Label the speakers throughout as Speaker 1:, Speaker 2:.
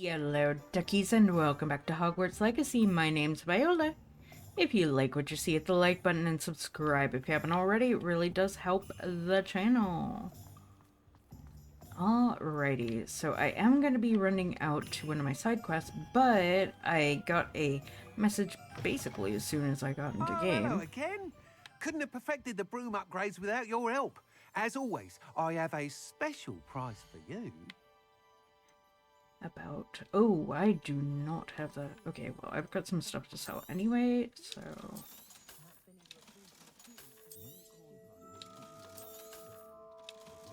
Speaker 1: Hello, duckies, and welcome back to Hogwarts Legacy. My name's Viola. If you like what you see, hit the like button and subscribe if you haven't already. It really does help the channel. Alrighty, so I am going to be running out to one of my side quests, but I got a message basically as soon as I got into game.
Speaker 2: Hello again. Couldn't have perfected the broom upgrades without your help. As always, I have a special prize for you.
Speaker 1: Oh, I do not have the... Okay, well, I've got some stuff to sell anyway, so...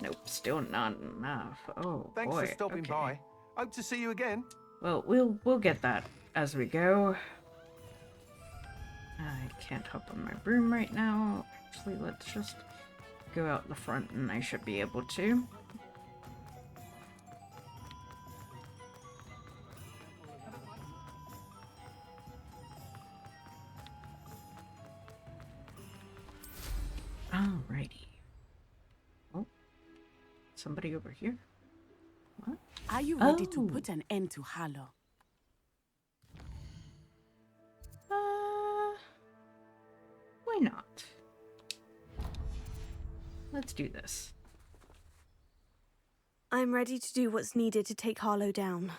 Speaker 1: Nope, still not enough. Oh,
Speaker 2: Thanks
Speaker 1: boy.
Speaker 2: for stopping by. Hope to see you again.
Speaker 1: Well, we'll get that as we go. I can't hop on my broom right now. Actually, let's just go out the front and I should be able to. Alrighty. Oh, somebody over here. What?
Speaker 3: Are you ready to put an end to Harlow?
Speaker 1: Why not? Let's do this.
Speaker 4: I'm ready to do what's needed to take Harlow down.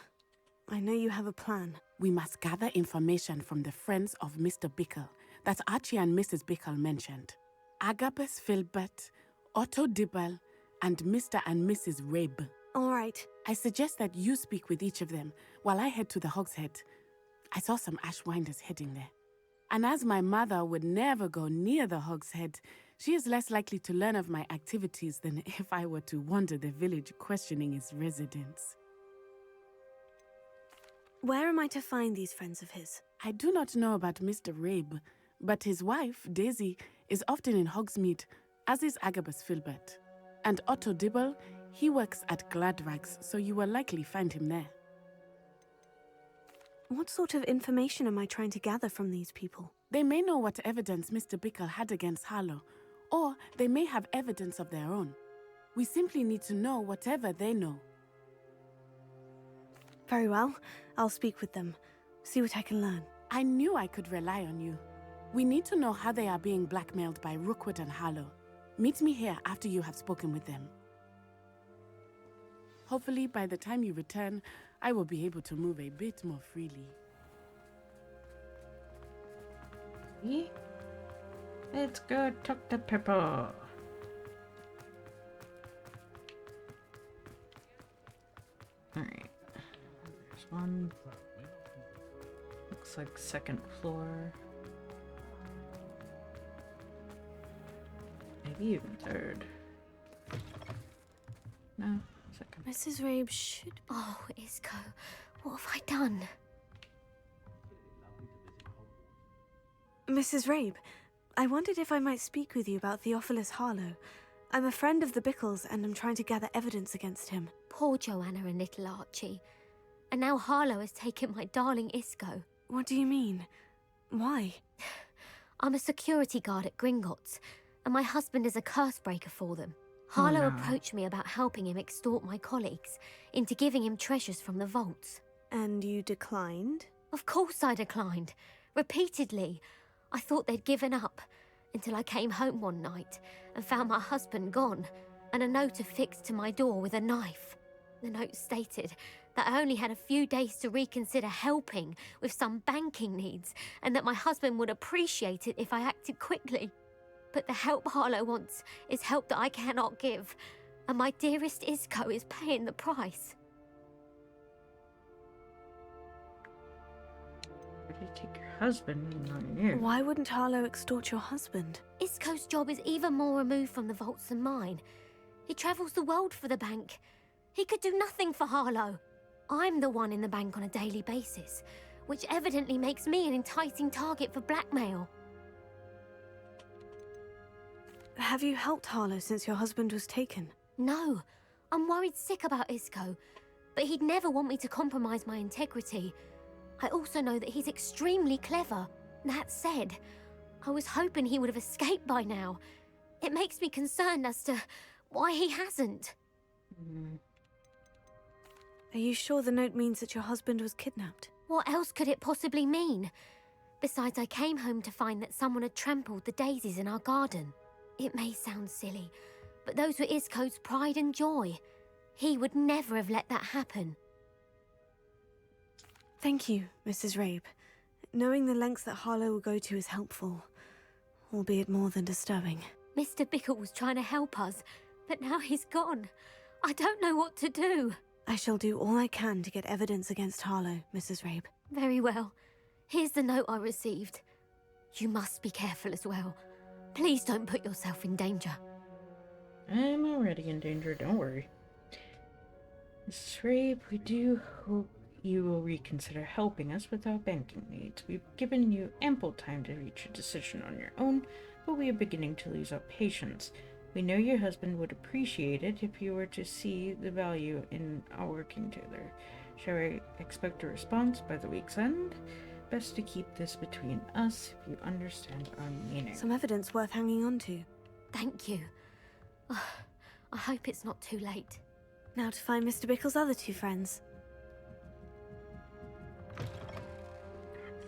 Speaker 4: I know you have a plan.
Speaker 3: We must gather information from the friends of Mr. Bickle that Archie and Mrs. Bickle mentioned. Agabus Filbert, Otto Dibble, and Mr. and Mrs. Rabe.
Speaker 4: All right.
Speaker 3: I suggest that you speak with each of them while I head to the Hogshead. I saw some Ashwinders heading there. And as my mother would never go near the Hogshead, she is less likely to learn of my activities than if I were to wander the village questioning its residents.
Speaker 4: Where am I to find these friends of his?
Speaker 3: I do not know about Mr. Rabe, but his wife, Daisy, is often in Hogsmeade, as is Agabus Filbert. And Otto Dibble, he works at Gladrags, so you will likely find him there.
Speaker 4: What sort of information am I trying to gather from these people?
Speaker 3: They may know what evidence Mr. Bickle had against Harlow, or they may have evidence of their own. We simply need to know whatever they know.
Speaker 4: Very well. I'll speak with them. See what I can learn.
Speaker 3: I knew I could rely on you. We need to know how they are being blackmailed by Rookwood and Harlow. Meet me here after you have spoken with them. Hopefully, by the time you return, I will be able to move a bit more freely.
Speaker 1: Let's go talk to people. Alright. There's one. Looks like second floor. Maybe even third. No, second.
Speaker 4: Mrs. Rabe should...
Speaker 5: Oh, Isco, what have I done?
Speaker 4: Mrs. Rabe, I wondered if I might speak with you about Theophilus Harlow. I'm a friend of the Bickles and I'm trying to gather evidence against him.
Speaker 5: Poor Joanna and little Archie. And now Harlow has taken my darling Isco.
Speaker 4: What do you mean? Why?
Speaker 5: I'm a security guard at Gringotts, and my husband is a curse breaker for them. Harlow approached me about helping him extort my colleagues into giving him treasures from the vaults.
Speaker 4: And you declined?
Speaker 5: Of course I declined. Repeatedly. I thought they'd given up, until I came home one night and found my husband gone, and a note affixed to my door with a knife. The note stated that I only had a few days to reconsider helping with some banking needs, and that my husband would appreciate it if I acted quickly. But the help Harlow wants is help that I cannot give, and my dearest Isco is paying the price.
Speaker 1: Where did you take your husband? Not you.
Speaker 4: Why wouldn't Harlow extort your husband?
Speaker 5: Isco's job is even more removed from the vaults than mine. He travels the world for the bank. He could do nothing for Harlow. I'm the one in the bank on a daily basis, which evidently makes me an enticing target for blackmail.
Speaker 4: Have you helped Harlow since your husband was taken?
Speaker 5: No, I'm worried sick about Isco, but he'd never want me to compromise my integrity. I also know that he's extremely clever. That said, I was hoping he would have escaped by now. It makes me concerned as to why he hasn't.
Speaker 4: Are you sure the note means that your husband was kidnapped?
Speaker 5: What else could it possibly mean? Besides, I came home to find that someone had trampled the daisies in our garden. It may sound silly, but those were Isco's pride and joy. He would never have let that happen.
Speaker 4: Thank you, Mrs. Rabe. Knowing the lengths that Harlow will go to is helpful, albeit more than disturbing.
Speaker 5: Mr. Bickle was trying to help us, but now he's gone. I don't know what to do.
Speaker 4: I shall do all I can to get evidence against Harlow, Mrs. Rabe.
Speaker 5: Very well. Here's the note I received. You must be careful as well. Please don't put yourself in danger.
Speaker 1: I'm already in danger, don't worry. Mrs. Rabe, we do hope you will reconsider helping us with our banking needs. We've given you ample time to reach a decision on your own, but we are beginning to lose our patience. We know your husband would appreciate it if you were to see the value in our working together. Shall I expect a response by the week's end? Best to keep this between us if you understand our meaning.
Speaker 4: Some evidence worth hanging on to.
Speaker 5: Thank you. I hope it's not too late.
Speaker 4: Now to find Mr. Bickle's other two friends.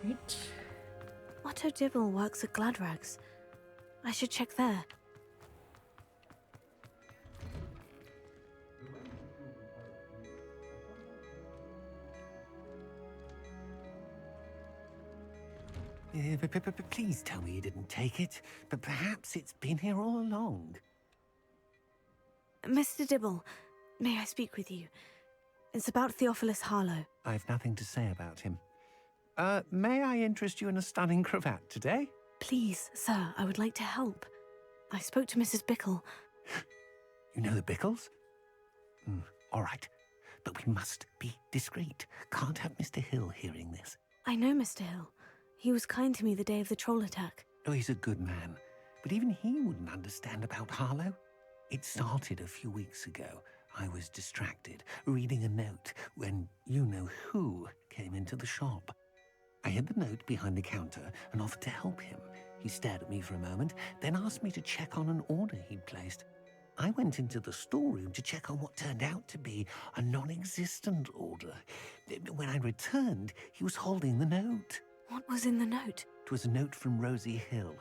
Speaker 1: Right.
Speaker 4: Otto Dibble works at Gladrags. I should check there.
Speaker 2: Please tell me you didn't take it. But perhaps it's been here all along.
Speaker 4: Mr. Dibble, may I speak with you? It's about Theophilus Harlow.
Speaker 2: I've nothing to say about him. May I interest you in a stunning cravat today?
Speaker 4: Please, sir, I would like to help. I spoke to Mrs. Bickle.
Speaker 2: You know the Bickles? All right. But we must be discreet. Can't have Mr. Hill hearing this.
Speaker 4: I know Mr. Hill. He was kind to me the day of the troll attack.
Speaker 2: Oh, he's a good man. But even he wouldn't understand about Harlow. It started a few weeks ago. I was distracted, reading a note, when you-know-who came into the shop. I hid the note behind the counter and offered to help him. He stared at me for a moment, then asked me to check on an order he'd placed. I went into the storeroom to check on what turned out to be a non-existent order. When I returned, he was holding the note.
Speaker 4: What was in the note?
Speaker 2: It was a note from Rosie Hill,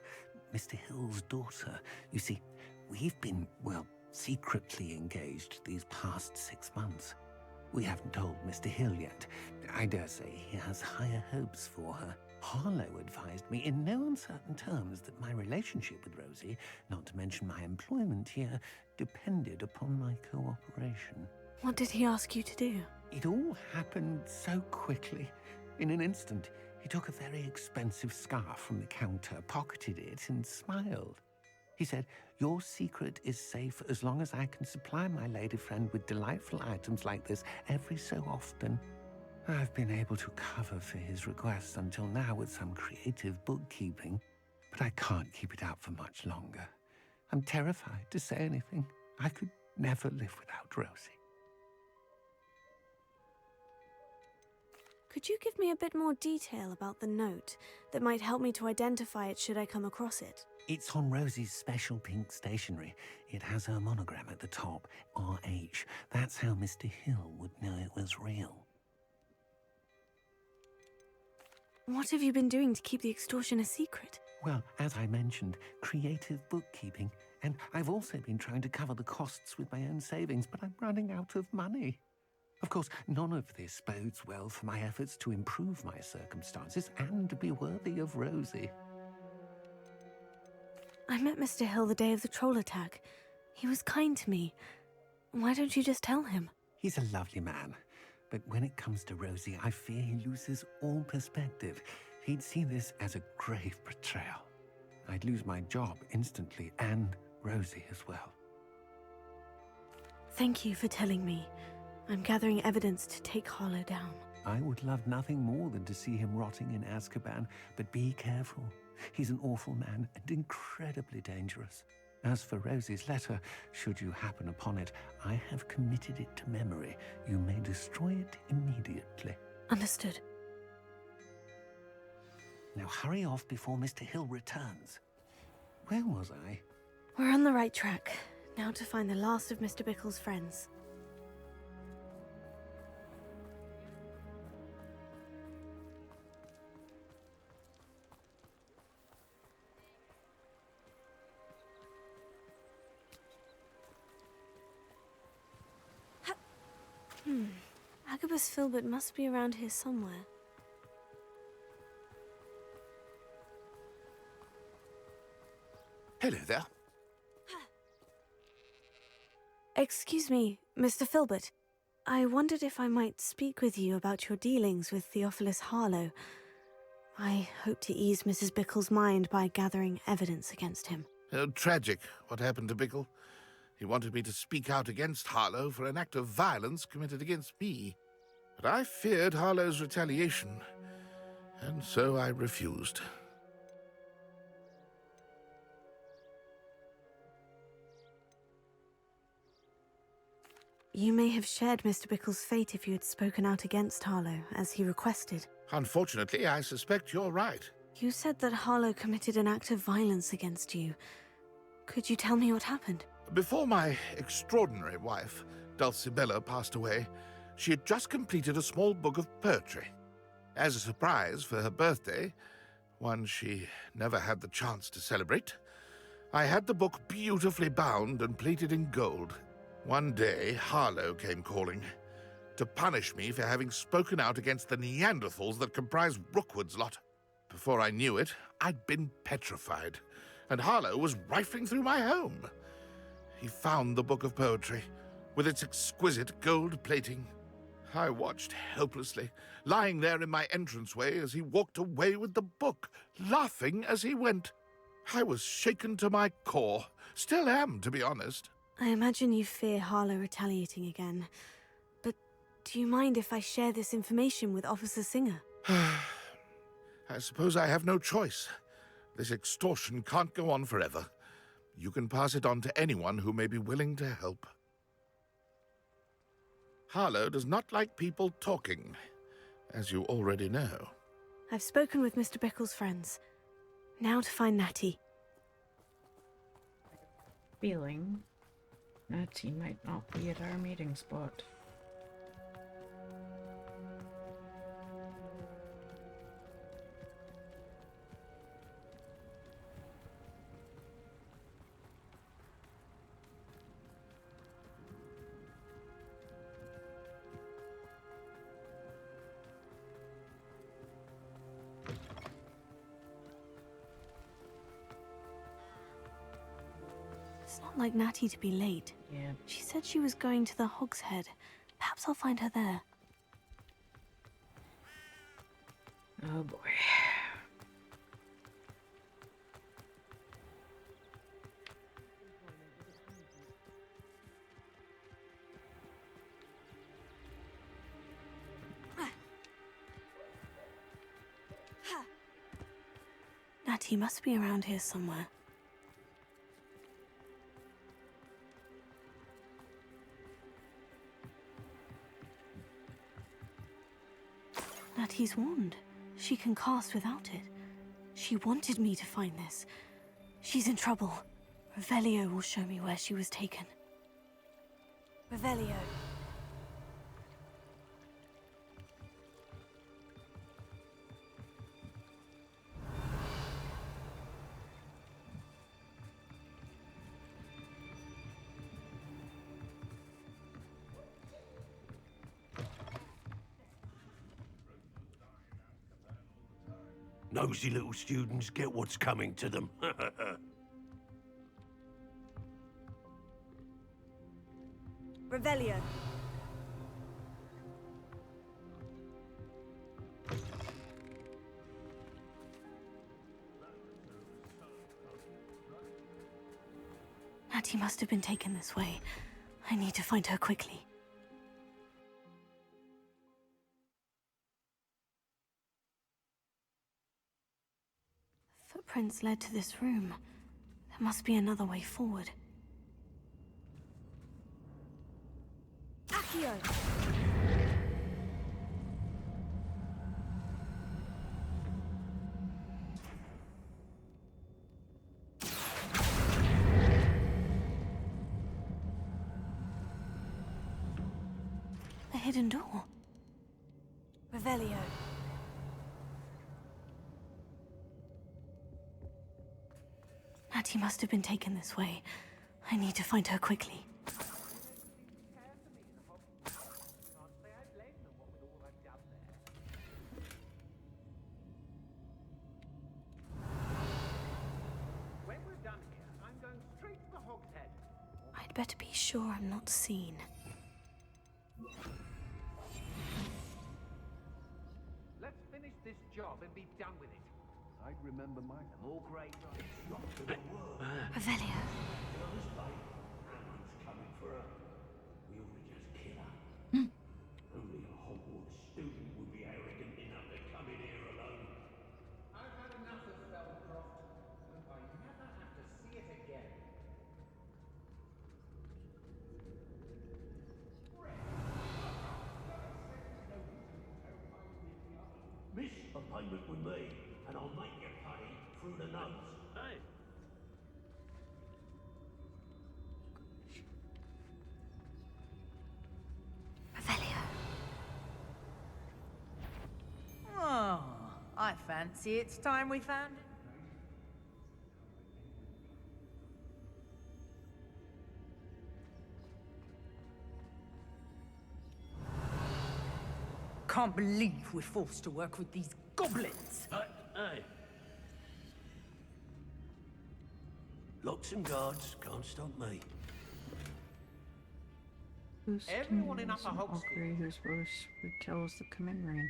Speaker 2: Mr. Hill's daughter. You see, we've been, secretly engaged these past 6 months. We haven't told Mr. Hill yet. I dare say he has higher hopes for her. Harlow advised me in no uncertain terms that my relationship with Rosie, not to mention my employment here, depended upon my cooperation.
Speaker 4: What did he ask you to do?
Speaker 2: It all happened so quickly. In an instant, he took a very expensive scarf from the counter, pocketed it, and smiled. He said, "Your secret is safe as long as I can supply my lady friend with delightful items like this every so often." I've been able to cover for his requests until now with some creative bookkeeping, but I can't keep it out for much longer. I'm terrified to say anything. I could never live without Rosie.
Speaker 4: Could you give me a bit more detail about the note that might help me to identify it should I come across it?
Speaker 2: It's on Rosie's special pink stationery. It has her monogram at the top, RH. That's how Mr. Hill would know it was real.
Speaker 4: What have you been doing to keep the extortion a secret?
Speaker 2: Well, as I mentioned, creative bookkeeping. And I've also been trying to cover the costs with my own savings, but I'm running out of money. Of course, none of this bodes well for my efforts to improve my circumstances and to be worthy of Rosie.
Speaker 4: I met Mr. Hill the day of the troll attack. He was kind to me. Why don't you just tell him?
Speaker 2: He's a lovely man. But when it comes to Rosie, I fear he loses all perspective. He'd see this as a grave betrayal. I'd lose my job instantly, and Rosie as well.
Speaker 4: Thank you for telling me. I'm gathering evidence to take Harlow down.
Speaker 2: I would love nothing more than to see him rotting in Azkaban, but be careful. He's an awful man and incredibly dangerous. As for Rosie's letter, should you happen upon it, I have committed it to memory. You may destroy it immediately.
Speaker 4: Understood.
Speaker 2: Now hurry off before Mr. Hill returns. Where was I?
Speaker 4: We're on the right track. Now to find the last of Mr. Bickle's friends. Agabus Filbert must be around here somewhere.
Speaker 2: Hello there.
Speaker 4: Excuse me, Mr. Filbert. I wondered if I might speak with you about your dealings with Theophilus Harlow. I hope to ease Mrs. Bickle's mind by gathering evidence against him.
Speaker 6: Tragic, what happened to Bickle. He wanted me to speak out against Harlow for an act of violence committed against me. But I feared Harlow's retaliation, and so I refused.
Speaker 4: You may have shared Mr. Bickle's fate if you had spoken out against Harlow, as he requested.
Speaker 6: Unfortunately, I suspect you're right.
Speaker 4: You said that Harlow committed an act of violence against you. Could you tell me what happened?
Speaker 6: Before my extraordinary wife, Dulcibella, passed away, she had just completed a small book of poetry. As a surprise for her birthday, one she never had the chance to celebrate, I had the book beautifully bound and plated in gold. One day, Harlow came calling to punish me for having spoken out against the Neanderthals that comprise Rookwood's lot. Before I knew it, I'd been petrified, and Harlow was rifling through my home. He found the book of poetry, with its exquisite gold plating. I watched helplessly, lying there in my entranceway as he walked away with the book, laughing as he went. I was shaken to my core. Still am, to be honest.
Speaker 4: I imagine you fear Harlow retaliating again. But do you mind if I share this information with Officer Singer?
Speaker 6: I suppose I have no choice. This extortion can't go on forever. You can pass it on to anyone who may be willing to help. Harlow does not like people talking, as you already know.
Speaker 4: I've spoken with Mr. Bickle's friends. Now to find Natty.
Speaker 1: Feeling Natsai might not be at our meeting spot.
Speaker 4: It's not like Natty to be late.
Speaker 1: Yeah.
Speaker 4: She said she was going to the Hog's Head. Perhaps I'll find her there.
Speaker 1: Oh boy.
Speaker 4: Natty must be around here somewhere. Natty's wand. She can cast without it. She wanted me to find this. She's in trouble. Revelio will show me where she was taken. Revelio.
Speaker 7: Nosy little students get what's coming to them.
Speaker 4: Revelio. Natty must have been taken this way. I need to find her quickly. Footprints led to this room. There must be another way forward. Accio! The hidden door. Revelio. Natty must have been taken this way. I need to find her quickly. better be sure I'm not seen.
Speaker 8: Let's finish this job and be done with it. I'd remember my more great it's not to the world.
Speaker 4: Revelio.
Speaker 7: Someone's coming for her. We ought to just kill her. Only a Hogwarts student would be arrogant enough to come in here alone.
Speaker 8: I've had enough of Feldcroft. Hope I never have to see it again.
Speaker 7: Miss a payment with me, and I'll make you pay through the nose. Hey.
Speaker 4: Revelio.
Speaker 9: Oh, I fancy it's time we found it. Can't believe we're forced to work with these goblins.
Speaker 7: Hey. Locks and guards can't stop me.
Speaker 1: Whose
Speaker 8: Everyone in
Speaker 1: kingdoms
Speaker 8: Upper
Speaker 1: and
Speaker 8: Hogsfield.
Speaker 1: Valkyrie whose voice retells the coming rain.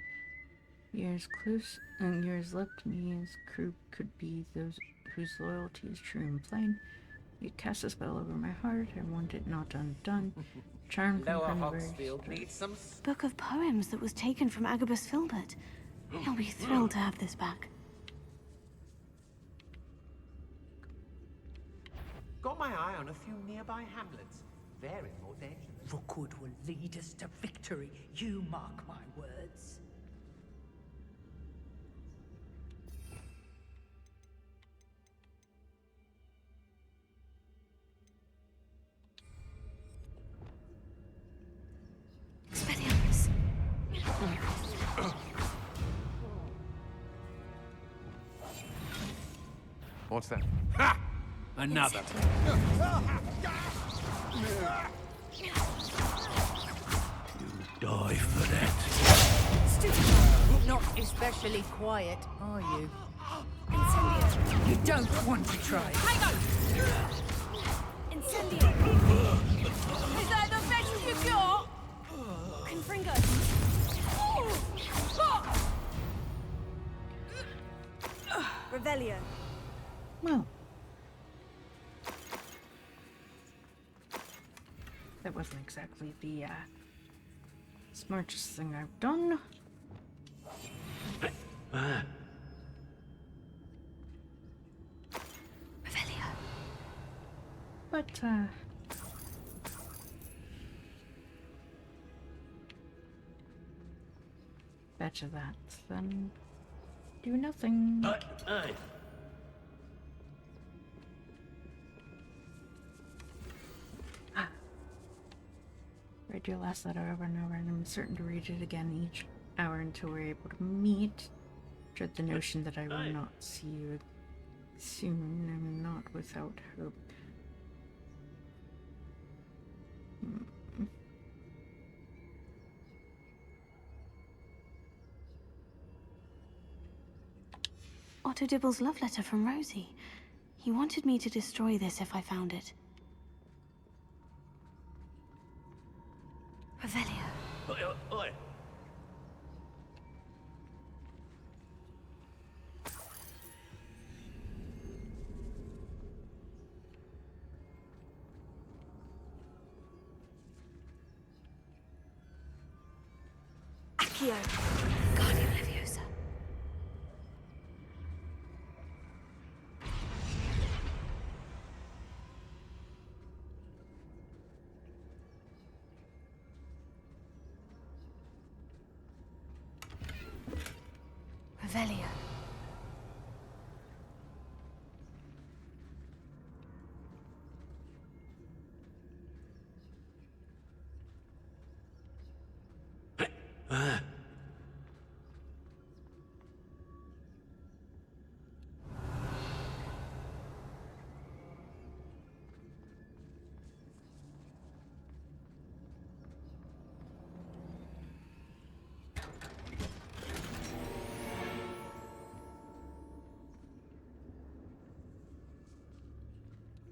Speaker 1: Years close and years left me as crew could be those whose loyalty is true and plain. You cast a spell over my heart, I want it not undone. Charmed
Speaker 8: Lower
Speaker 1: from the very
Speaker 8: Hogsfield
Speaker 1: start.
Speaker 8: needs some
Speaker 4: Book of poems that was taken from Agabus Filbert. He'll be thrilled to have this back.
Speaker 8: Got my eye on a few nearby hamlets. They're in more danger than...
Speaker 9: Rookwood will lead us to victory. You mark my words.
Speaker 4: Expelliarmus.
Speaker 10: What's that?
Speaker 7: Ha! Another. You die for that.
Speaker 9: Not especially quiet, are you? You don't want to try.
Speaker 4: Incendio.
Speaker 9: Is that the best you got?
Speaker 4: Confringo. Revelio.
Speaker 1: Well, that wasn't exactly the smartest thing I've done.
Speaker 4: Revelio.
Speaker 1: But, better that than do nothing.
Speaker 7: Hey.
Speaker 1: Read your last letter over and over, and I'm certain to read it again each hour until we're able to meet. Dread the notion that I will not see you soon. I'm not without hope.
Speaker 4: Otto Dibble's love letter from Rosie. He wanted me to destroy this if I found it. Revelio.
Speaker 7: Oi.
Speaker 4: Accio. Guardian Leviosa. Revelio.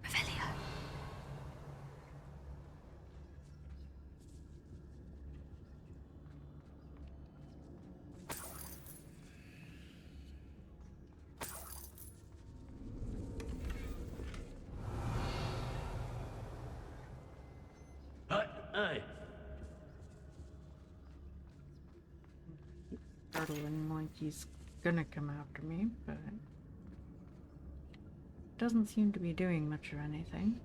Speaker 4: Revelio.
Speaker 1: startling, like he's gonna come after me, but doesn't seem to be doing much of anything.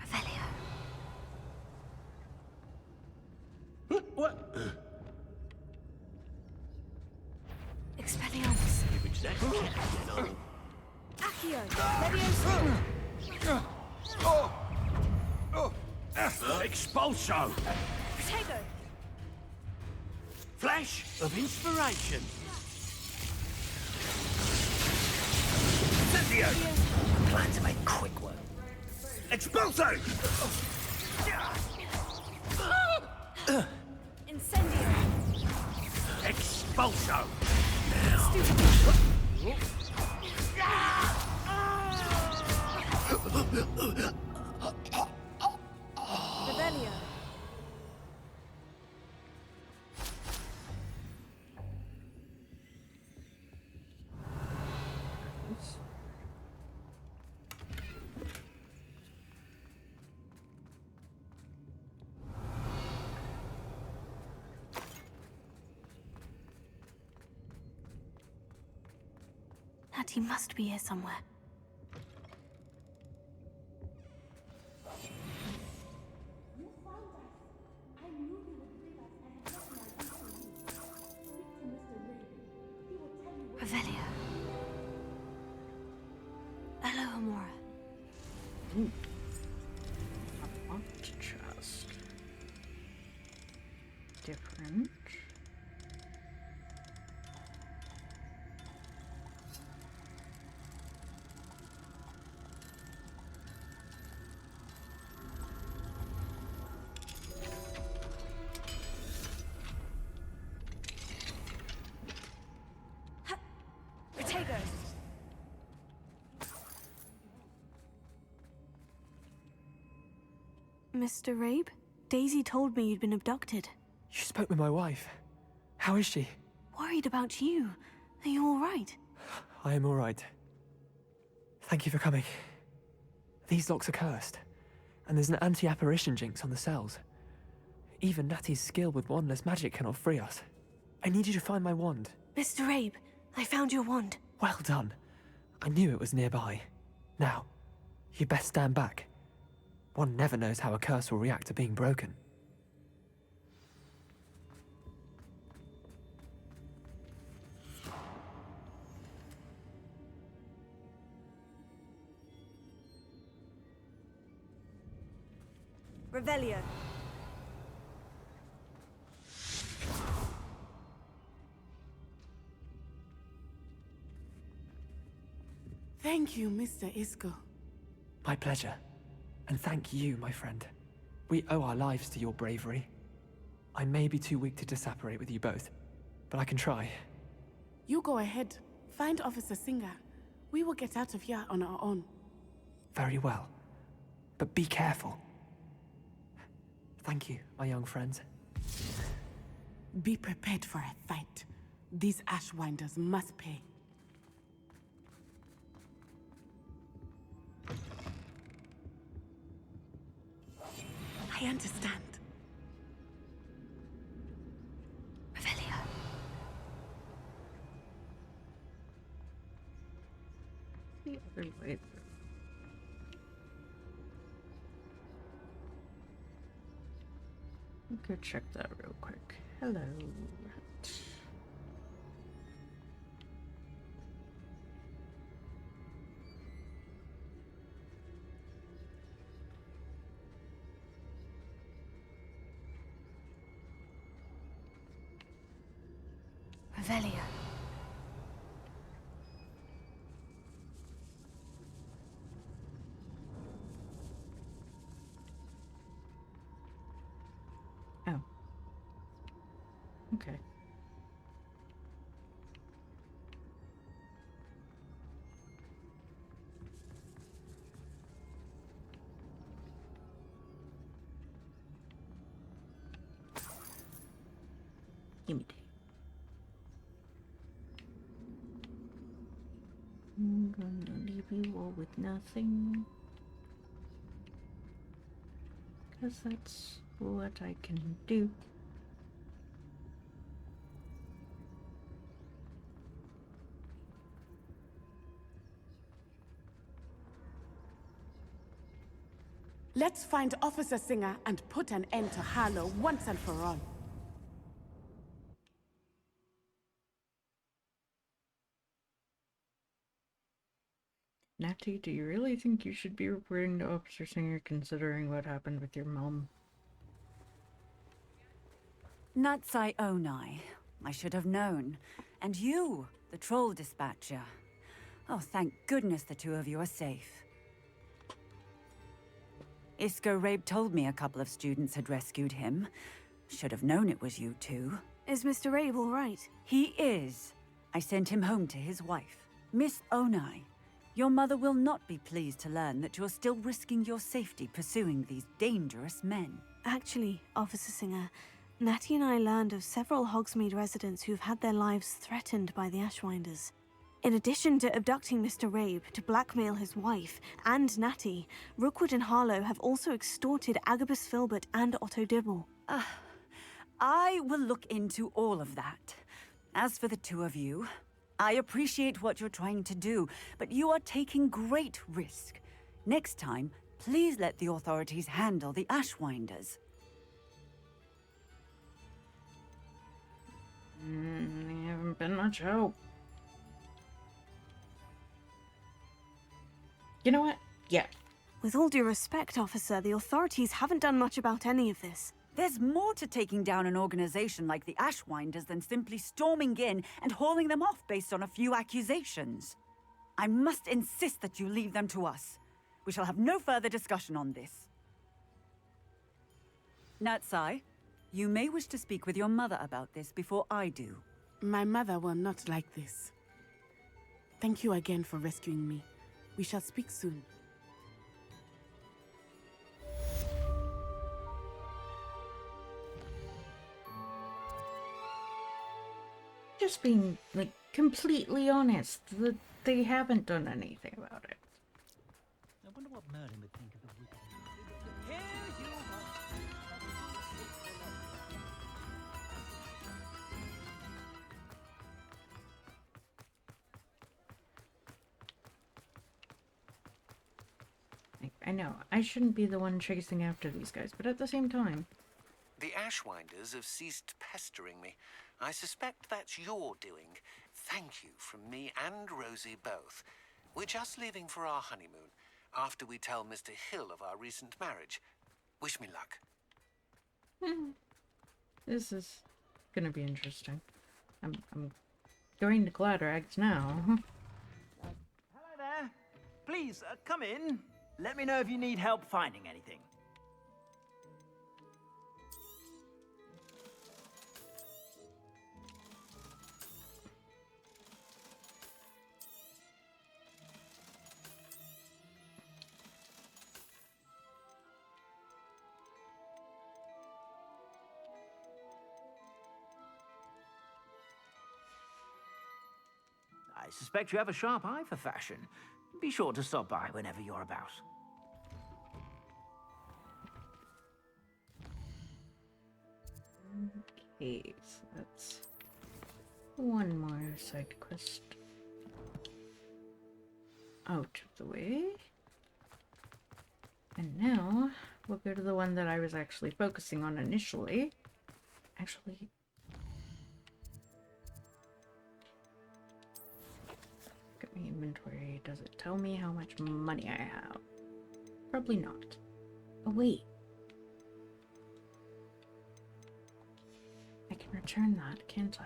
Speaker 5: Revelio.
Speaker 7: What?
Speaker 4: Expelliarmus.
Speaker 7: Which that cat, you know.
Speaker 4: Accio. Leviosa.
Speaker 7: Expulso!
Speaker 4: Protego.
Speaker 7: Flash of inspiration! Incendio! Plan to make quick work. Expulso!
Speaker 4: Incendio.
Speaker 7: Expulso!
Speaker 4: Revelio. Natty must be here somewhere. Revelio. Hello, Amora.
Speaker 1: Ooh. A locked chest. Different.
Speaker 4: Protego. Mr. Rabe? Daisy told me you'd been abducted.
Speaker 10: You spoke with my wife. How is she?
Speaker 4: Worried about you. Are you all right?
Speaker 10: I am all right. Thank you for coming. These locks are cursed, and there's an anti-apparition jinx on the cells. Even Natty's skill with wandless magic cannot free us. I need you to find my wand.
Speaker 4: Mr. Rabe, I found your wand.
Speaker 10: Well done. I knew it was nearby. Now, you best stand back. One never knows how a curse will react to being broken.
Speaker 4: Revelio.
Speaker 3: Thank you, Mr. Isco.
Speaker 10: My pleasure. And thank you, my friend. We owe our lives to your bravery. I may be too weak to disapparate with you both, but I can try.
Speaker 3: You go ahead. Find Officer Singer. We will get out of here on our own.
Speaker 10: Very well. But be careful. Thank you, my young friends.
Speaker 3: Be prepared for a fight. These Ashwinders must pay. I understand.
Speaker 4: Revelio.
Speaker 1: The other way through. Go check that real quick. Hello.
Speaker 4: Revelio.
Speaker 1: Oh. Okay. Gimme. I'm gonna leave you all with nothing. because that's what I can do.
Speaker 3: Let's find Officer Singer and put an end to Harlow once and for all.
Speaker 1: Natty, do you really think you should be reporting to Officer Singer considering what happened with your mom?
Speaker 11: Natsai Onai. I should have known. And you, the troll dispatcher. Oh, thank goodness the two of you are safe. Isco Rabe told me a couple of students had rescued him. Should have known it was you two.
Speaker 4: Is Mr. Rabe all right?
Speaker 11: He is. I sent him home to his wife. Miss Onai, your mother will not be pleased to learn that you're still risking your safety pursuing these dangerous men.
Speaker 4: Actually, Officer Singer, Natty and I learned of several Hogsmeade residents who've had their lives threatened by the Ashwinders. In addition to abducting Mr. Rabe to blackmail his wife and Natty, Rookwood and Harlow have also extorted Agabus Filbert and Otto Dibble.
Speaker 11: I will look into all of that. As for the two of you, I appreciate what you're trying to do, but you are taking great risk. Next time, please let the authorities handle the Ashwinders.
Speaker 1: They haven't been much help. You know what? Yeah.
Speaker 4: With all due respect, officer, the authorities haven't done much about any of this.
Speaker 11: There's more to taking down an organization like the Ashwinders than simply storming in and hauling them off based on a few accusations. I must insist that you leave them to us. We shall have no further discussion on this. Natsai, you may wish to speak with your mother about this before I do.
Speaker 3: My mother will not like this. Thank you again for rescuing me. We shall speak soon.
Speaker 1: Just being, like, completely honest, that they haven't done anything about it.
Speaker 12: I wonder what Merlin would think of the wicked.
Speaker 1: I know, I shouldn't be the one chasing after these guys, but at the same time...
Speaker 2: The Ashwinders have ceased pestering me. I suspect that's your doing. Thank you from me and Rosie both. We're just leaving for our honeymoon, after we tell Mr. Hill of our recent marriage. Wish me luck.
Speaker 1: This is gonna be interesting. I'm going to Gladrags now.
Speaker 12: Hello there. Please, come in. Let me know if you need help finding anything. I suspect you have a sharp eye for fashion. Be sure to stop by whenever you're about.
Speaker 1: Okay, so that's one more side quest out of the way. And now we'll go to the one that I was actually focusing on initially. Actually, look at my inventory. Does it tell me how much money I have? Probably not. Oh, wait. I can return that, can't I?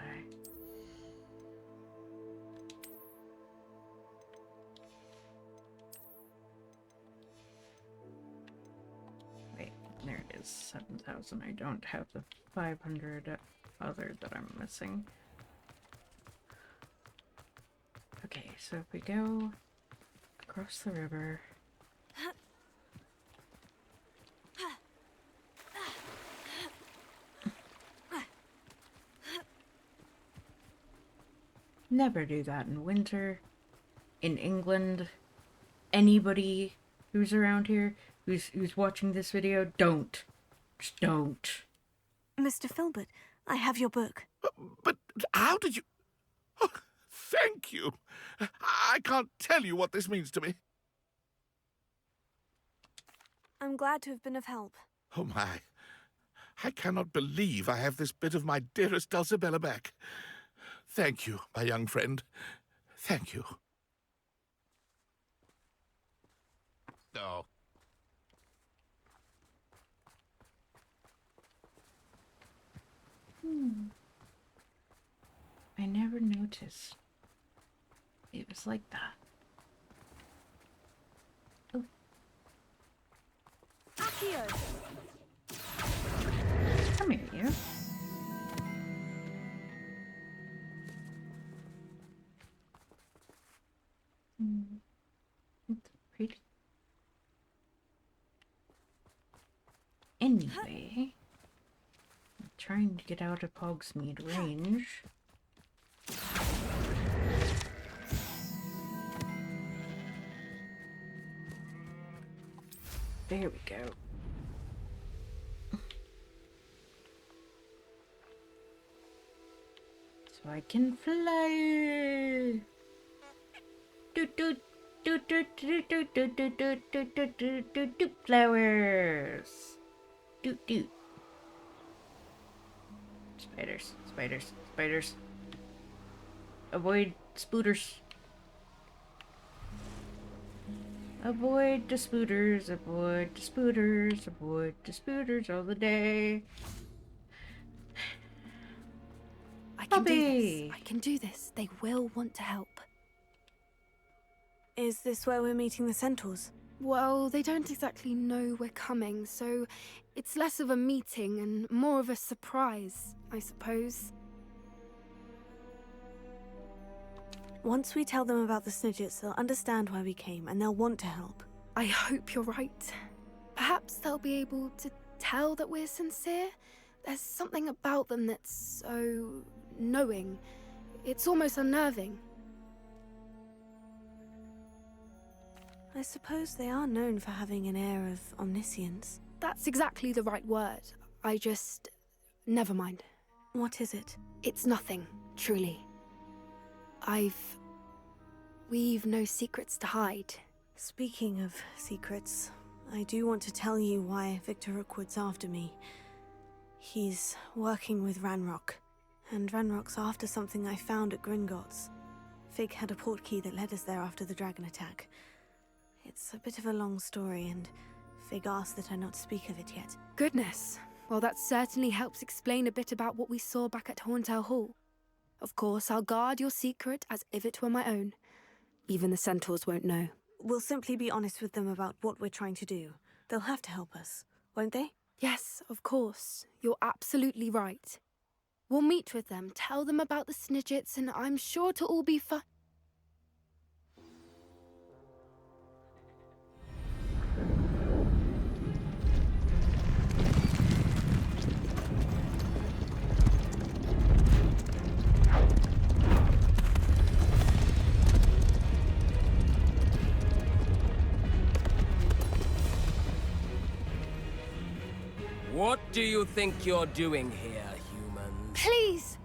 Speaker 1: Wait, there it is, 7,000. I don't have the 500 other that I'm missing. Okay, so if we go across the river... Never do that in winter. In England, anybody who's around here, who's watching this video, don't. Just don't.
Speaker 4: Mr. Filbert, I have your book.
Speaker 6: But how did you... Oh, thank you. I can't tell you what this means to me.
Speaker 4: I'm glad to have been of help.
Speaker 6: Oh, my. I cannot believe I have this bit of my dearest Dulcibella back. Thank you, my young friend. Thank you. Oh.
Speaker 1: I never noticed. It was like that. Oh.
Speaker 4: Accio!
Speaker 1: Come here, you. It's pretty. Anyway, I'm trying to get out of Hogsmeade range. There we go. So I can fly. Flowers. Doot doot. Spiders, spiders, spiders. Avoid spooters. Avoid the spooters, avoid the spooters, avoid the spooters all the day.
Speaker 13: I can do
Speaker 1: Puppy.
Speaker 13: this. I can do this. They will want to help.
Speaker 4: Is this where we're meeting the centaurs?
Speaker 13: Well, they don't exactly know we're coming, so it's less of a meeting and more of a surprise, I suppose.
Speaker 4: Once we tell them about the Snidgets, they'll understand why we came and they'll want to help.
Speaker 13: I hope you're right. Perhaps they'll be able to tell that we're sincere. There's something about them that's so knowing. It's almost unnerving.
Speaker 4: I suppose they are known for having an air of omniscience.
Speaker 13: That's exactly the right word. I just... never mind.
Speaker 4: What is it?
Speaker 13: It's nothing, truly. We've no secrets to hide.
Speaker 4: Speaking of secrets, I do want to tell you why Victor Rookwood's after me. He's working with Ranrock, and Ranrock's after something I found at Gringotts. Fig had a portkey that led us there after the dragon attack. It's a bit of a long story, and Fig asked that I not speak of it yet.
Speaker 13: Goodness. Well, that certainly helps explain a bit about what we saw back at Horntail Hall. Of course, I'll guard your secret as if it were my own. Even the centaurs won't know.
Speaker 4: We'll simply be honest with them about what we're trying to do. They'll have to help us, won't they?
Speaker 13: Yes, of course. You're absolutely right. We'll meet with them, tell them about the Snidgets, and I'm sure to all be fine.
Speaker 14: What do you think you're doing here, humans?
Speaker 13: Please!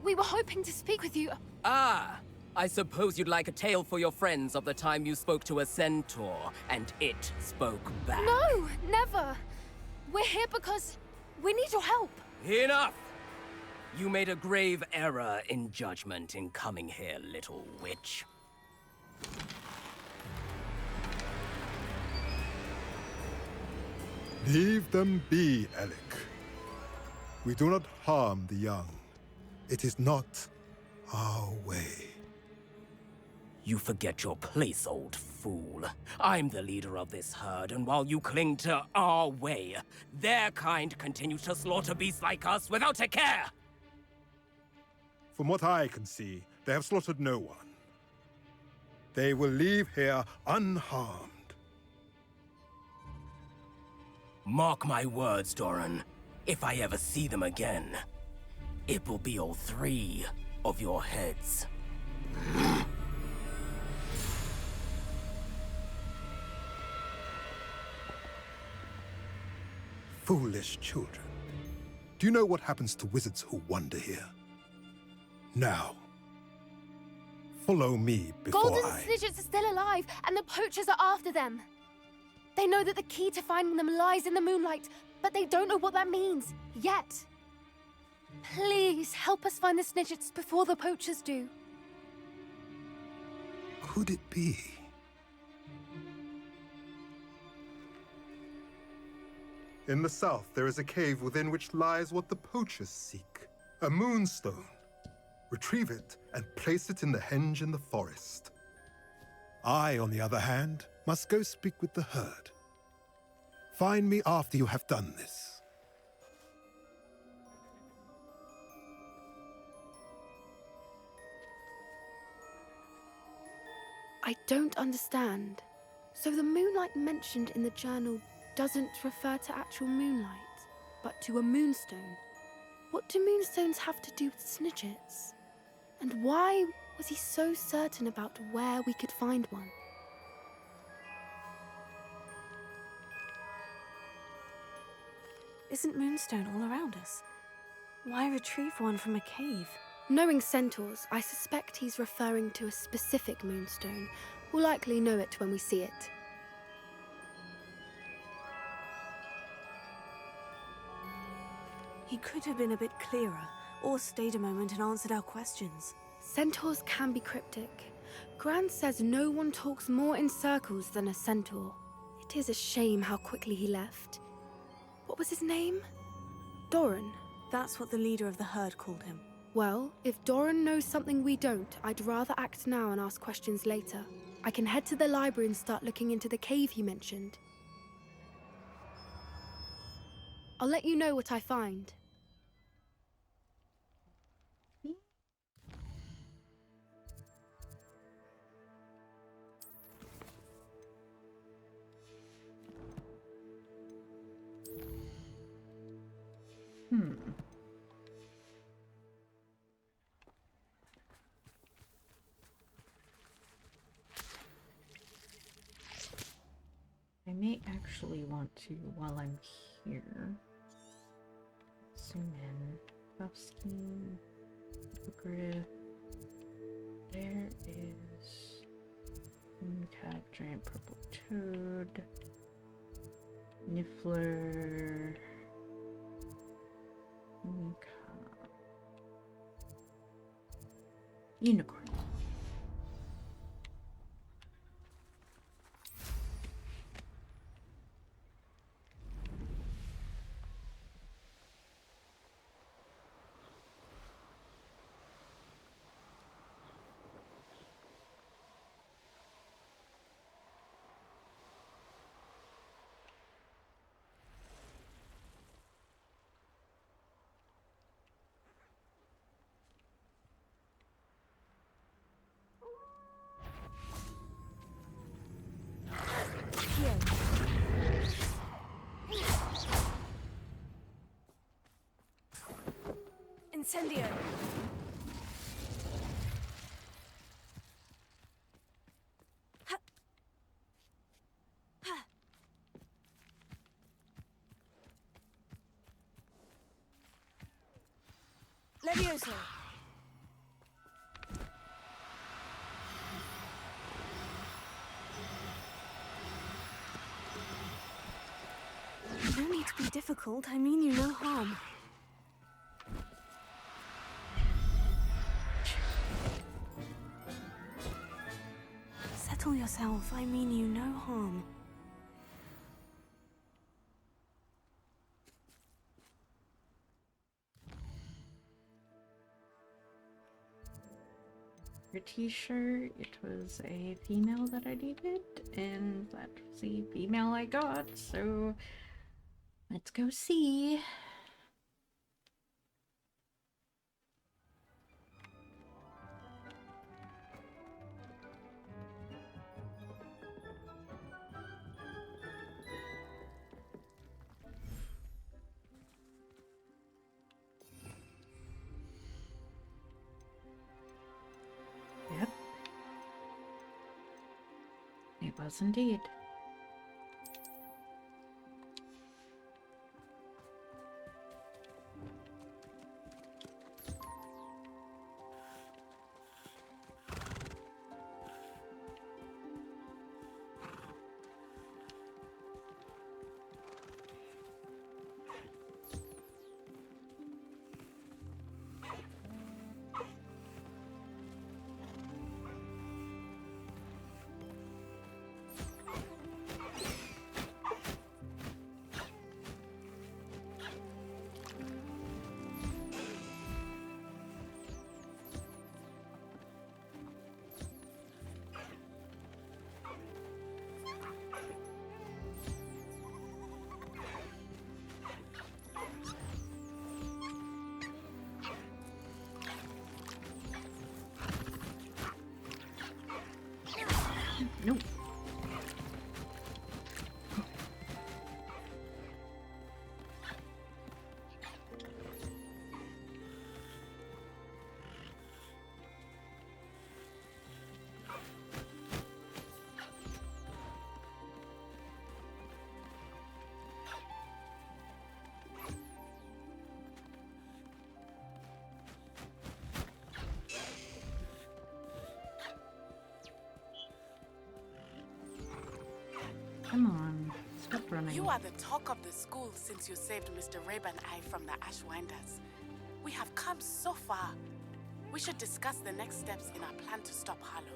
Speaker 13: We were hoping to speak with you.
Speaker 14: Ah! I suppose you'd like a tale for your friends of the time you spoke to a centaur, and it spoke back.
Speaker 13: No, never! We're here because we need your help.
Speaker 14: Enough! You made a grave error in judgment in coming here, little witch.
Speaker 15: Leave them be, Alec. We do not harm the young. It is not our way.
Speaker 14: You forget your place, old fool. I'm the leader of this herd, and while you cling to our way, their kind continue to slaughter beasts like us without a care!
Speaker 15: From what I can see, they have slaughtered no one. They will leave here unharmed.
Speaker 14: Mark my words, Doran. If I ever see them again, it will be all 3 of your heads.
Speaker 15: Foolish children. Do you know what happens to wizards who wander here? Now, follow me before
Speaker 13: Golden
Speaker 15: I...
Speaker 13: Snidgets are still alive, and the poachers are after them. They know that the key to finding them lies in the moonlight, but they don't know what that means, yet. Please, help us find the Snidgets before the poachers do.
Speaker 15: Could it be? In the south, there is a cave within which lies what the poachers seek. A moonstone. Retrieve it and place it in the henge in the forest. I, on the other hand, must go speak with the herd. Find me after you have done this.
Speaker 13: I don't understand. So the moonlight mentioned in the journal doesn't refer to actual moonlight, but to a moonstone. What do moonstones have to do with Snidgets? And why was he so certain about where we could find one?
Speaker 4: Isn't moonstone all around us? Why retrieve one from a cave?
Speaker 13: Knowing centaurs, I suspect he's referring to a specific moonstone. We'll likely know it when we see it.
Speaker 4: He could have been a bit clearer, or stayed a moment and answered our questions.
Speaker 13: Centaurs can be cryptic. Gran says no one talks more in circles than a centaur. It is a shame how quickly he left. What was his name? Doran.
Speaker 4: That's what the leader of the herd called him.
Speaker 13: Well, if Doran knows something we don't, I'd rather act now and ask questions later. I can head to the library and start looking into the cave he mentioned. I'll let you know what I find.
Speaker 1: I may actually want to, while I'm here, zoom in. Buff scheme, hippogriff. There is Mooncap, giant purple toad, Niffler, Mooncap, unicorn.
Speaker 4: Incendio! Levioso! No need to be difficult. I mean you no harm. Settle yourself. I mean you no harm.
Speaker 1: Pretty sure it was a female that I needed, and that was the female I got, so let's go see. Yep. It was indeed. Come on. Stop running.
Speaker 3: You are the talk of the school since you saved Mr. Rabe and I from the Ashwinders. We have come so far. We should discuss the next steps in our plan to stop Harlow.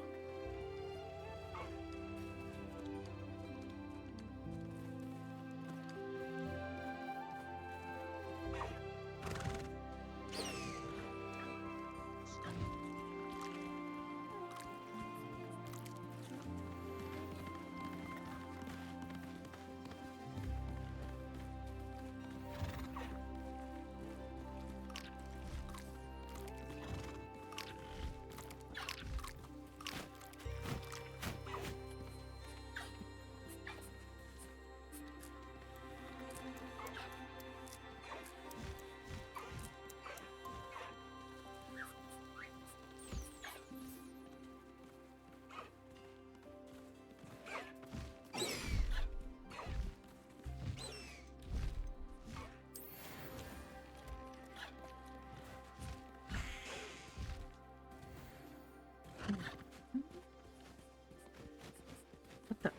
Speaker 1: What the?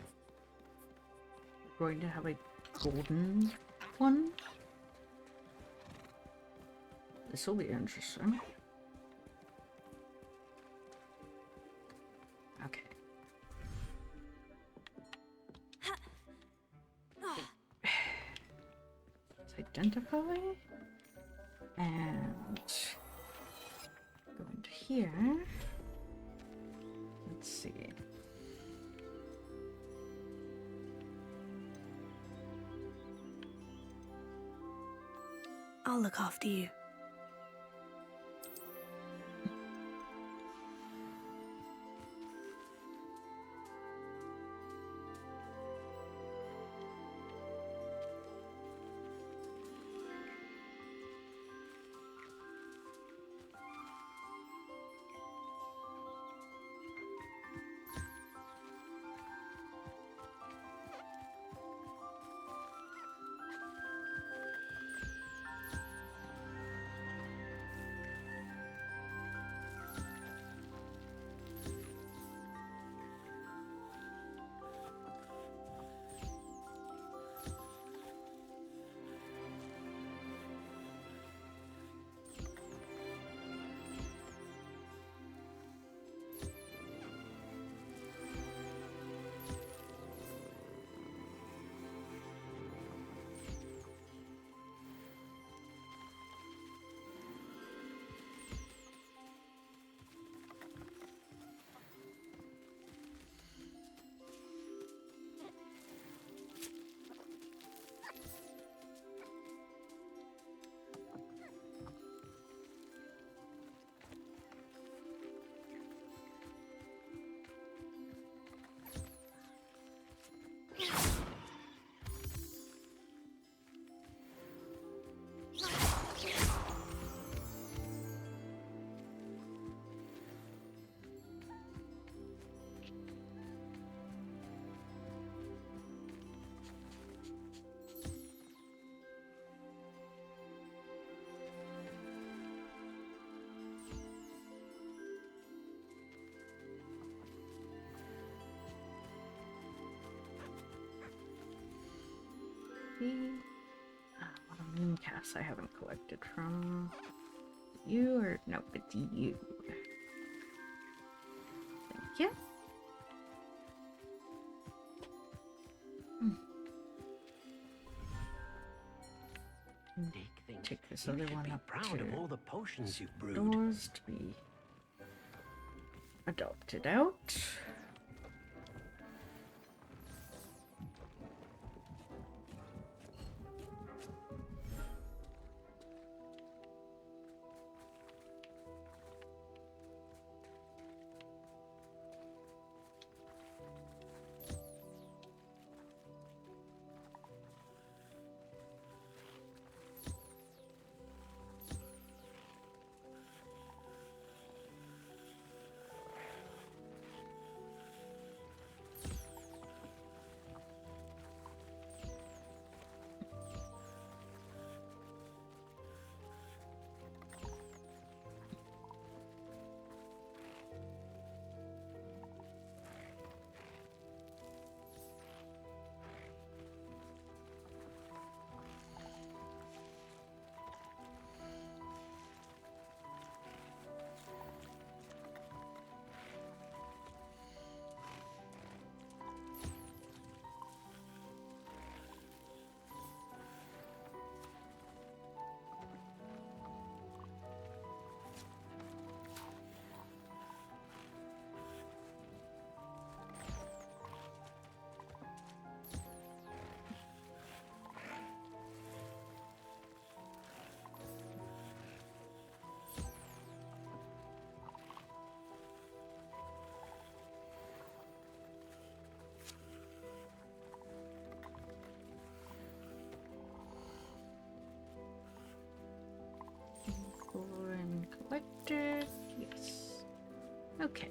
Speaker 1: We're going to have a golden one? This will be interesting. Okay. Let's identify. And go into here. Let's see.
Speaker 4: I'll look after you.
Speaker 1: What a moon cast I haven't collected from you, or no, it's you. Thank you. Take this other one up
Speaker 7: Proud
Speaker 1: to
Speaker 7: of all the potions you've brewed.
Speaker 1: doors to be adopted out. Okay.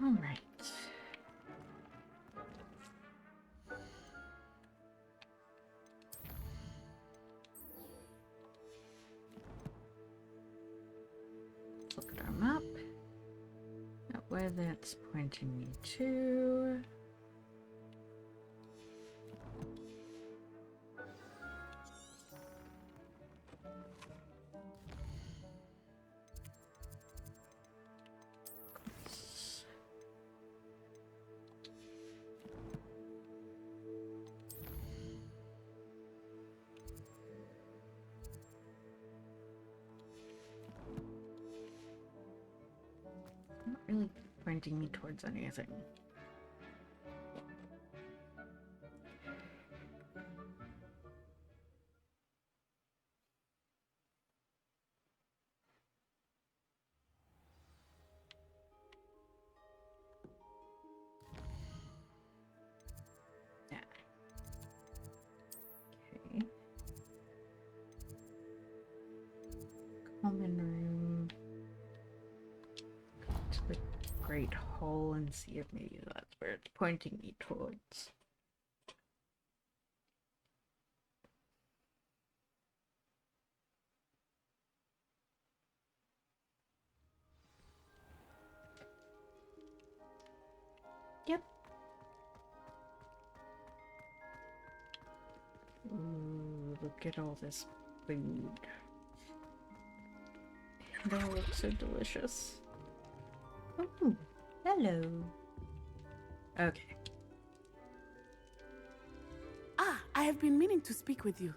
Speaker 1: All right. Look at our map. At where that's pointing me to. Not really pointing me towards anything. Yeah. Okay. Common room. Go to the Great Hall and see if maybe that's where it's pointing me towards. Yep. Ooh, look at all this food. They all look so delicious. Oh, hello. Okay.
Speaker 3: Ah, I have been meaning to speak with you.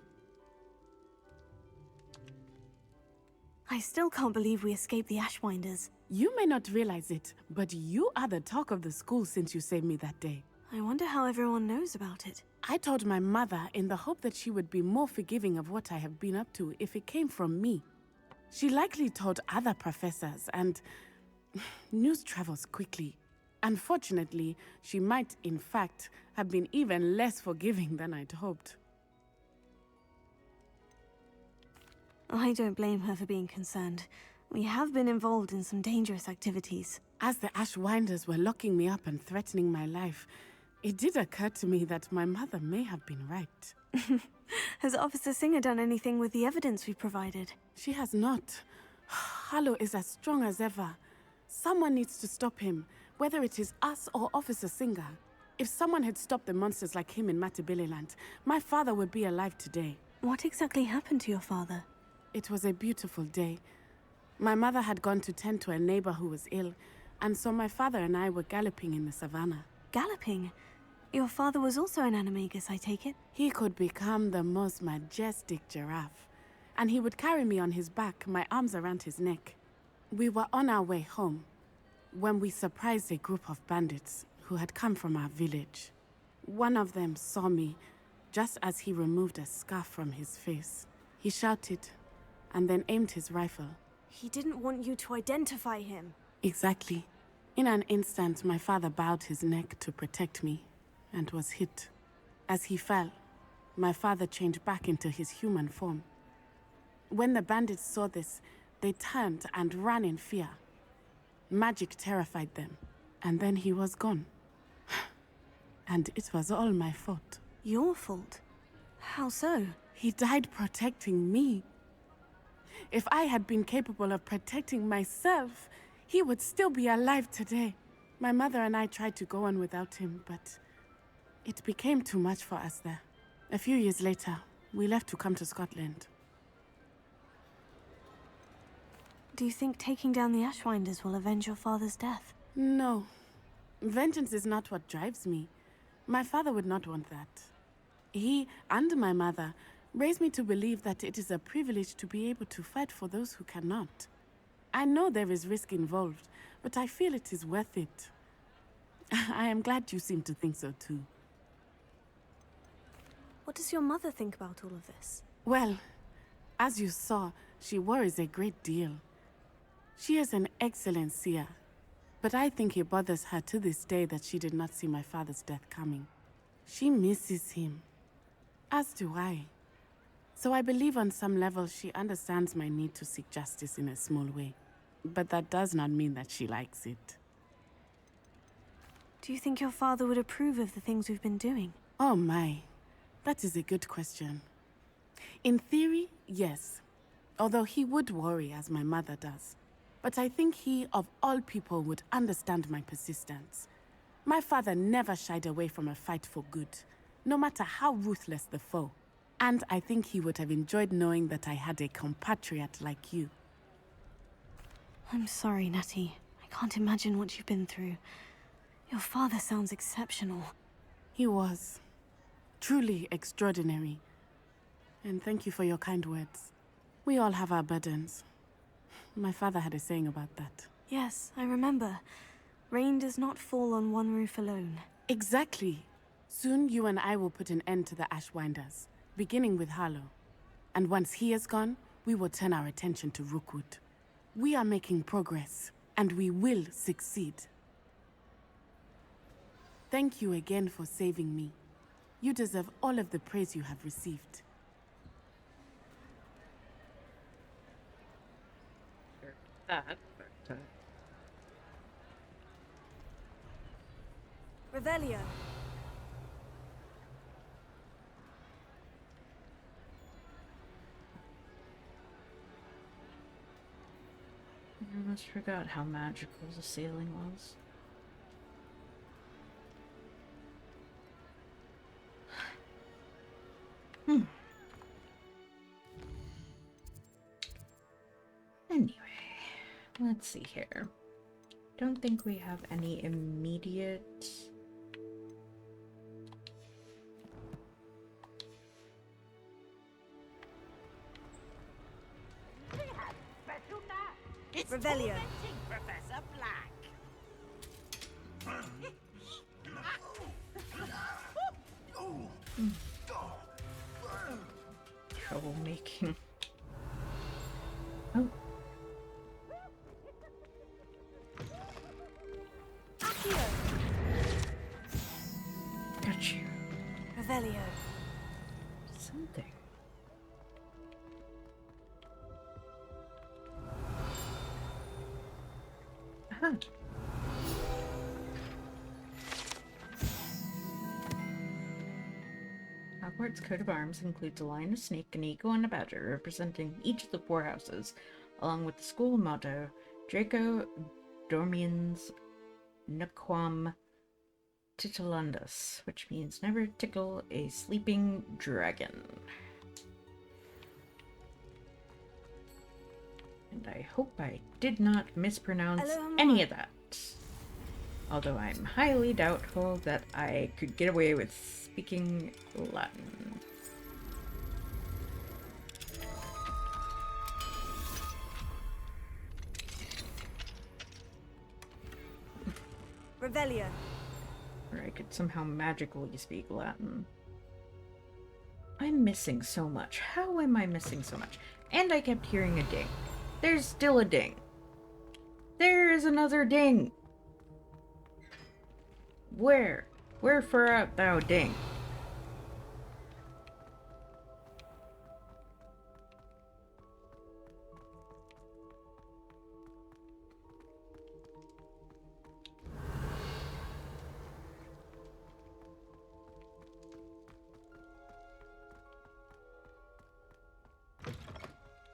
Speaker 4: I still can't believe we escaped the Ashwinders.
Speaker 3: You may not realize it, but you are the talk of the school since you saved me that day.
Speaker 4: I wonder how everyone knows about it.
Speaker 3: I told my mother in the hope that she would be more forgiving of what I have been up to if it came from me. She likely told other professors, and news travels quickly. Unfortunately, she might, in fact, have been even less forgiving than I'd hoped.
Speaker 4: I don't blame her for being concerned. We have been involved in some dangerous activities.
Speaker 3: As the Ashwinders were locking me up and threatening my life, it did occur to me that my mother may have been right.
Speaker 4: Has Officer Singer done anything with the evidence we provided?
Speaker 3: She has not. Harlow is as strong as ever. Someone needs to stop him, whether it is us or Officer Singer. If someone had stopped the monsters like him in Matabeleland, my father would be alive today.
Speaker 4: What exactly happened to your father?
Speaker 3: It was a beautiful day. My mother had gone to tend to a neighbor who was ill, and so my father and I were galloping in the savannah.
Speaker 4: Galloping? Your father was also an animagus, I take it?
Speaker 3: He could become the most majestic giraffe, and he would carry me on his back, my arms around his neck. We were on our way home when we surprised a group of bandits who had come from our village. One of them saw me just as he removed a scarf from his face. He shouted and then aimed his rifle.
Speaker 4: He didn't want you to identify him.
Speaker 3: Exactly. In an instant, my father bowed his neck to protect me and was hit. As he fell, my father changed back into his human form. When the bandits saw this, they turned and ran in fear. Magic terrified them, and then he was gone. And it was all my fault.
Speaker 4: Your fault? How so?
Speaker 3: He died protecting me. If I had been capable of protecting myself, he would still be alive today. My mother and I tried to go on without him, but it became too much for us there. A few years later, we left to come to Scotland.
Speaker 4: Do you think taking down the Ashwinders will avenge your father's death?
Speaker 3: No. Vengeance is not what drives me. My father would not want that. He and my mother raised me to believe that it is a privilege to be able to fight for those who cannot. I know there is risk involved, but I feel it is worth it. I am glad you seem to think so too.
Speaker 4: What does your mother think about all of this?
Speaker 3: Well, as you saw, she worries a great deal. She is an excellent seer, But I think it bothers her to this day that she did not see my father's death coming. She misses him, as do I. So I believe on some level she understands my need to seek justice in a small way. But that does not mean that she likes it.
Speaker 4: Do you think your father would approve of the things we've been doing?
Speaker 3: Oh my, that is a good question. In theory, yes. Although he would worry, as my mother does. But I think he, of all people, would understand my persistence. My father never shied away from a fight for good, no matter how ruthless the foe. And I think he would have enjoyed knowing that I had a compatriot like you.
Speaker 4: I'm sorry, Natty. I can't imagine what you've been through. Your father sounds exceptional.
Speaker 3: He was. Truly extraordinary. And thank you for your kind words. We all have our burdens. My father had a saying about that.
Speaker 4: Yes, I remember. Rain does not fall on one roof alone.
Speaker 3: Exactly. Soon you and I will put an end to the Ashwinders, beginning with Harlow. And once he is gone, we will turn our attention to Rookwood. We are making progress, and we will succeed. Thank you again for saving me. You deserve all of the praise you have received.
Speaker 1: That.
Speaker 4: Revelio.
Speaker 1: I almost forgot how magical the ceiling was. Anyway, let's see here. Don't think we have any immediate...
Speaker 4: It's Revelio.
Speaker 16: Professor Black.
Speaker 1: Troublemaking. Oh. Got you.
Speaker 4: Revelio.
Speaker 1: Something. Aha. Hogwarts' coat of arms includes a lion, a snake, an eagle, and a badger, representing each of the four houses, along with the school motto, Draco Dormiens Nequam Titulundus, which means never tickle a sleeping dragon. And I hope I did not mispronounce any of that. Although I'm highly doubtful that I could get away with speaking Latin.
Speaker 4: Revelio.
Speaker 1: Or I could somehow magically speak Latin. I'm missing so much. How am I missing so much? And I kept hearing a ding. There's still a ding. There is another ding. Where? Wherefore art thou, ding?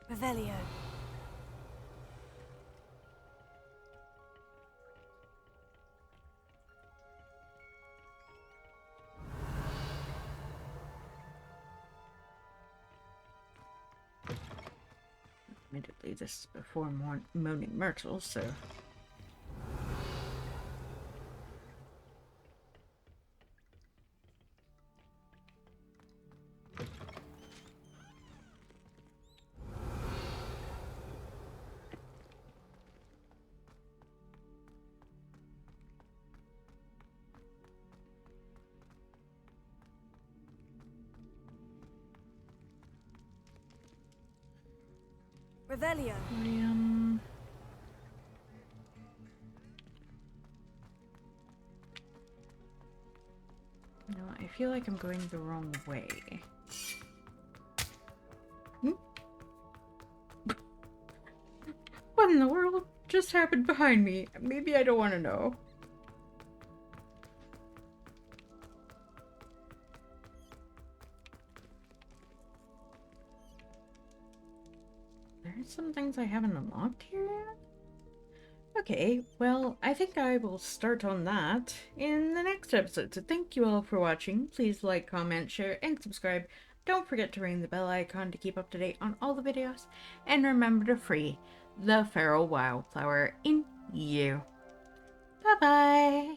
Speaker 4: Revelio.
Speaker 1: Admittedly, this is before Moaning Myrtle, so...
Speaker 4: Revelio.
Speaker 1: feel like I'm going the wrong way. Hmm? What in the world just happened behind me? Maybe I don't want to know. There's some things I haven't unlocked here yet? Okay, well, I think I will start on that in the next episode. So thank you all for watching. Please like, comment, share, and subscribe. Don't forget to ring the bell icon to keep up to date on all the videos. And remember to free the feral wildflower in you. Bye-bye!